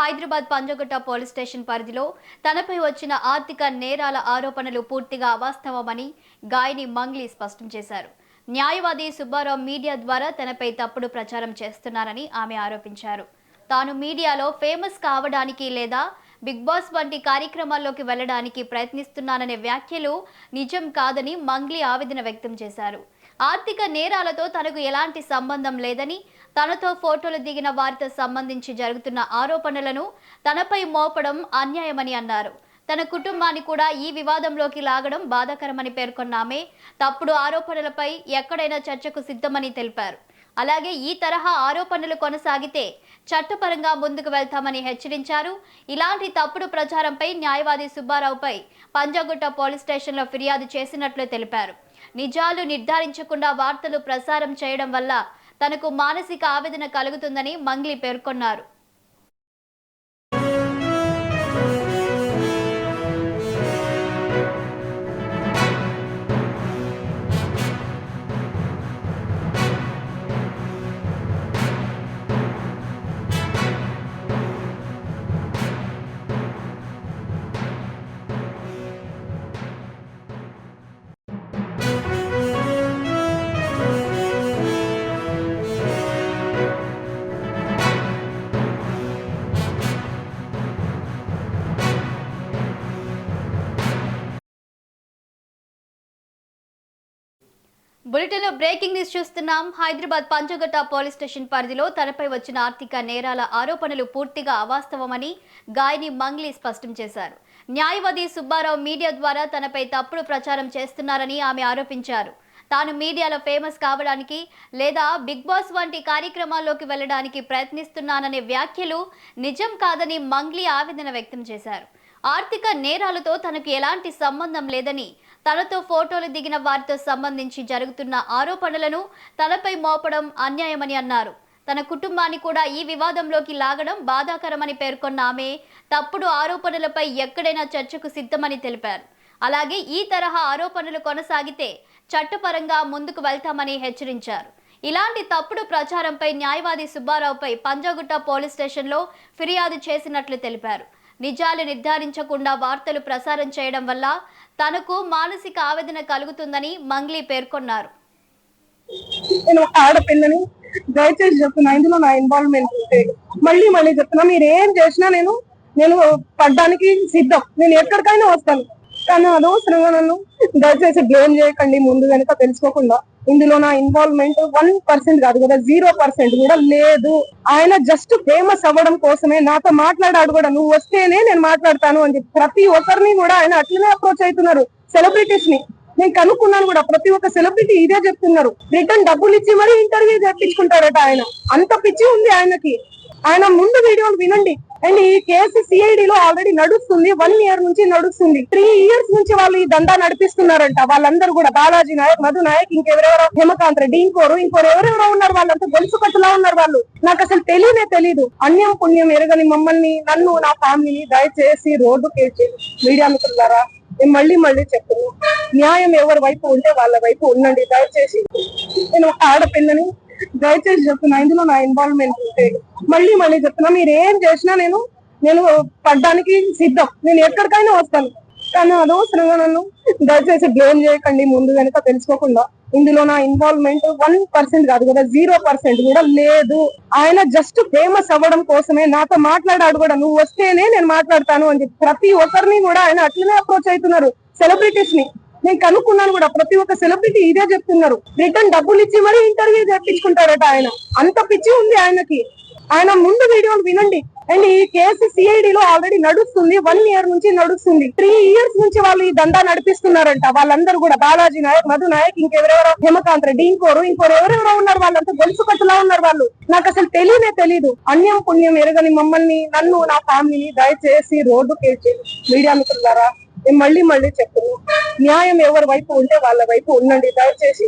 Hyderabad Panjagutta police station పరిధిలో తనపై వచ్చిన ఆర్థిక నేరాల ఆరోపణలు పూర్తిగా అవాస్తవమని గాయని మంగ్లీ స్పష్టం చేశారు. న్యాయవాది సుబ్బారావు మీడియా ద్వారా తనపై తప్పుడు ప్రచారం చేస్తున్నారని ఆమె ఆరోపించారు. తాను మీడియాలో ఫేమస్ కావడానికి లేదా బిగ్ బాస్ వంటి కార్యక్రమాల్లోకి వెళ్లడానికి ప్రయత్నిస్తున్నాననే వ్యాఖ్యలు నిజం కాదని మంగ్లీ ఆవేదన వ్యక్తం చేశారు. ఆర్థిక నేరాలతో తనకు ఎలాంటి సంబంధం లేదని, తనతో ఫోటోలు దిగిన వారితో సంబంధించి జరుగుతున్న ఆరోపణలను తనపై మోపడం అన్యాయమని అన్నారు. తన కుటుంబాన్ని కూడా ఈ వివాదంలోకి లాగడం బాధాకరమని పేర్కొన్న ఆమె తప్పుడు ఆరోపణలపై ఎక్కడైనా చర్చకు సిద్ధమని తెలిపారు. అలాగే ఈ తరహా ఆరోపణలు కొనసాగితే చట్టపరంగా ముందుకు వెళ్తామని హెచ్చరించారు. ఇలాంటి తప్పుడు ప్రచారంపై న్యాయవాది సుబ్బారావుపై పంజగుట్ట పోలీస్ స్టేషన్లో ఫిర్యాదు చేసినట్లు తెలిపారు. నిజాలు నిర్ధారించకుండా వార్తలు ప్రసారం చేయడం వల్ల తనకు మానసిక ఆవేదన కలుగుతుందని మంగ్లీ పేర్కొన్నారు. బులెటిన్లో బ్రేకింగ్ న్యూస్ చూస్తున్నాం. హైదరాబాద్ పంజగుట్ట పోలీస్ స్టేషన్ పరిధిలో తనపై వచ్చిన ఆర్థిక నేరాల ఆరోపణలు పూర్తిగా అవాస్తవమని గాయని మంగ్లీ స్పష్టం చేశారు. న్యాయవాది సుబ్బారావు మీడియా ద్వారా తనపై తప్పుడు ప్రచారం చేస్తున్నారని ఆమె ఆరోపించారు. తాను మీడియాలో ఫేమస్ కావడానికి లేదా బిగ్ బాస్ వంటి కార్యక్రమాల్లోకి వెళ్లడానికి ప్రయత్నిస్తున్నాననే వ్యాఖ్యలు నిజం కాదని మంగ్లీ ఆవేదన వ్యక్తం చేశారు. ఆర్థిక నేరాలతో తనకు ఎలాంటి సంబంధం లేదని, తనతో ఫోటోలు దిగిన వారితో సంబంధించి జరుగుతున్న ఆరోపణలను తనపై మోపడం అన్యాయమని అన్నారు. తన కుటుంబాన్ని కూడా ఈ వివాదంలోకి లాగడం బాధాకరమని పేర్కొన్న ఆమె తప్పుడు ఆరోపణలపై ఎక్కడైనా చర్చకు సిద్ధమని తెలిపారు. అలాగే ఈ తరహా ఆరోపణలు కొనసాగితే చట్టపరంగా ముందుకు వెళ్తామని హెచ్చరించారు. ఇలాంటి తప్పుడు ప్రచారంపై న్యాయవాది సుబ్బారావుపై పంజగుట్ట పోలీస్ స్టేషన్లో ఫిర్యాదు చేసినట్లు తెలిపారు. నిజాలు నిర్ధారించకుండా వార్తలు ప్రసారం చేయడం వల్ల తనకు మానసిక ఆవేదన కలుగుతుందని మంగ్లీ పేర్కొన్నారు. నేను ఒక ఆడపిల్లని, దయచేసి చెప్తున్నా, ఇందులో నా ఇన్వాల్వ్మెంట్ ఉంటే మళ్ళీ చెప్తున్నా, మీరు ఏం చేసినా నేను పడ్డానికి సిద్ధం, నేను ఎక్కడికైనా వస్తాను. కానీ అనవసరంగా నన్ను దయచేసి బ్లేమ్ చేయకండి. ముందు వెనుక తెలుసుకోకుండా ఇందులో నా ఇన్వాల్వ్మెంట్ 1% కాదు కదా, 0% కూడా లేదు. ఆయన జస్ట్ ఫేమస్ అవ్వడం కోసమే నాతో మాట్లాడాడు కూడా. నువ్వు వస్తేనే నేను మాట్లాడతాను అని చెప్పి ప్రతి ఒక్కరిని కూడా ఆయన అట్లనే అప్రోచ్ అవుతున్నారు. సెలబ్రిటీస్ ని నేను కనుక్కున్నాను కూడా, ప్రతి ఒక్క సెలబ్రిటీ ఇదే చెప్తున్నారు. రిటర్న్ డబ్బులు ఇచ్చి మరీ ఇంటర్వ్యూ చేయించుకుంటారట. ఆయన అంత పిచ్చి ఉంది ఆయనకి. ఆయన ముందు వీడియోలు వినండి. అండ్ ఈ కేసు సిఐడిలో ఆల్రెడీ నడుస్తుంది, 1 year నుంచి నడుస్తుంది. 3 years నుంచి వాళ్ళు ఈ దందా నడిపిస్తున్నారంట. వాళ్ళందరూ కూడా బాలాజీ నాయక్, మధు నాయక్, ఇంకెవరెవరో, హేమకాంత్ రెడ్డి, ఇంకోరు ఎవరెవరో ఉన్నారు. వాళ్ళంతా గొలుసు కట్టులా ఉన్నారు. వాళ్ళు నాకు అసలు తెలియదు. అన్యం పుణ్యం ఎరగని మమ్మల్ని, నన్ను, నా ఫ్యామిలీని దయచేసి రోడ్డు కేసి మీడియా మిత్రులారా నేను మళ్ళీ చెప్తున్నాను, న్యాయం ఎవరి వైపు ఉంటే వాళ్ళ వైపు ఉండండి. దయచేసి నేను ఒక ఆడపిల్లని, దయచేసి చెప్తున్నా, ఇందులో నా ఇన్వాల్వ్మెంట్ ఉంటే మళ్ళీ చెప్తున్నా, మీరు ఏం చేసినా నేను పడ్డానికి సిద్ధం, నేను ఎక్కడికైనా వస్తాను. కానీ అనవసరంగా నన్ను దయచేసి బ్లేమ్ చేయకండి. ముందు వెనుక తెలుసుకోకుండా ఇందులో నా ఇన్వాల్వ్మెంట్ 1% కాదు కదా, 0% కూడా లేదు. ఆయన జస్ట్ ఫేమస్ అవ్వడం కోసమే నాతో మాట్లాడాడు కూడా. నువ్వు వస్తేనే నేను మాట్లాడతాను అని చెప్పి ప్రతి ఒక్కరిని కూడా ఆయన అట్లనే అప్రోచ్ అవుతున్నారు. సెలబ్రిటీస్ ని నేను కనుక్కున్నాను కూడా, ప్రతి ఒక్క సెలబ్రిటీ ఇదే చెప్తున్నారు. రిటర్న్ డబ్బులు ఇచ్చి మరీ ఇంటర్వ్యూ చేయించుకుంటారట. ఆయన అంత పిచ్చి ఉంది ఆయనకి. ఆయన ముందు వీడియోలు వినండి. అండ్ ఈ కేసు సిఐడిలో ఆల్రెడీ నడుస్తుంది, 1 year నుంచి నడుస్తుంది. 3 years నుంచి వాళ్ళు ఈ దందా నడిపిస్తున్నారంట. వాళ్ళందరూ కూడా బాలాజీ నాయక్, మధు నాయక్, ఇంకెవరెవరో, హేమకాంత్ రెడ్డి, ఇంకోరు ఎవరెవరో ఉన్నారు. వాళ్ళంతా గొలుసు కట్టులా ఉన్నారు. వాళ్ళు నాకు అసలు తెలియదు. అన్యం పుణ్యం ఎరగని మమ్మల్ని, నన్ను, నా ఫ్యామిలీని దయచేసి రోడ్డు కేసి మీడియా మిత్రులారా నేను మళ్ళీ చెప్తున్నాను, న్యాయం ఎవరి వైపు ఉంటే వాళ్ళ వైపు ఉండండి. దయచేసి